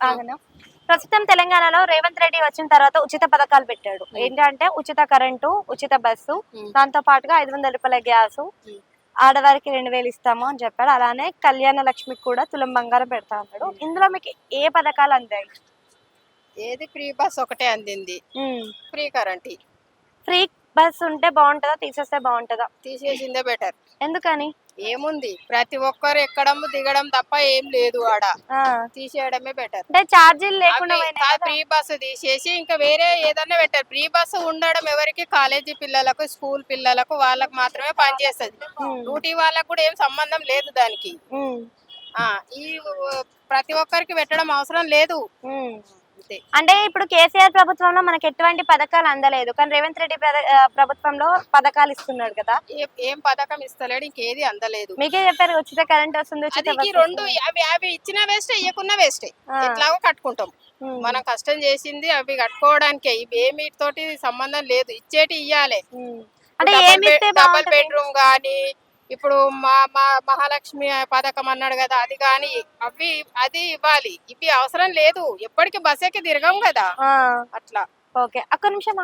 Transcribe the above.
ఆగనా ప్రస్తుతం తెలంగాణలో రేవంత్ రెడ్డి వచ్చిన తర్వాత ఉచిత పథకాలు పెట్టాడు. ఏంటంటే ఉచిత కరెంటు, ఉచిత బస్సు, దాంతో పాటుగా 500 రూపాయల గ్యాసు, ఆడవారికి 2000 ఇస్తాము అని చెప్పాడు. అలానే కళ్యాణ లక్ష్మికి కూడా తులం బంగారం పెడతా అన్నాడు. ఇందులో మీకు ఏ పథకాలు అందాయి? ఏది ఫ్రీ బస్ ఒకటే అందింది, ఫ్రీ కరెంట్ ఫ్రీ బస్ ఉంటే బాగుంటుందా, తీసేస్తే బాగుంటుందా? తీసేసిందే బెటర్. ఎందుకని? ఏముంది, ప్రతి ఒక్కరు ఎక్కడం దిగడం తప్ప ఏం లేదు ఆడ, ఆ, తీసేయడమే బెటర్. అంటే ఛార్జీలు లేకుండా ఫ్రీ బస్సు తీసేసి ఇంకా వేరే ఏదన్నా బెటర్. ఫ్రీ బస్సు ఉండడం ఎవరికి, కాలేజీ పిల్లలకు, స్కూల్ పిల్లలకు, వాళ్ళకు మాత్రమే పనిచేస్తుంది. డ్యూటీ వాళ్ళకు కూడా ఏం సంబంధం లేదు దానికి. ఈ ప్రతి ఒక్కరికి పెట్టడం అవసరం లేదు. అంటే ఇప్పుడు కేసీఆర్ ప్రభుత్వంలో మనకి ఎటువంటి పథకాలు అందలేదు, కానీ రేవంత్ రెడ్డి ప్రభుత్వంలో పథకాలు ఇస్తున్నాడు కదా. ఏం పథకం ఇస్తలేడు, ఇంకేది అందలేదు. మీకే చెప్పారు ఉచిత కరెంట్ వస్తుంది, ఉచిత అది రెండు అవి ఇచ్చిన వేస్టే, ఇవ్వకున్నా వేస్టే. ఎట్లాగో కట్టుకుంటాం, మనం కష్టం చేసింది అవి కట్టుకోవడానికే. ఇవి ఏమిటితోటి సంబంధం లేదు, ఇచ్చేటి ఇయ్యాలి. అంటే డబుల్ బెడ్రూమ్ గానీ, ఇప్పుడు మహాలక్ష్మి పథకం అన్నాడు కదా, అది కానీ అది ఇవ్వాలి. ఇవి అవసరం లేదు, ఎప్పటికీ బస్ ఎక్కి తిరగం కదా అట్లా. ఓకే, ఒక్క నిమిషం.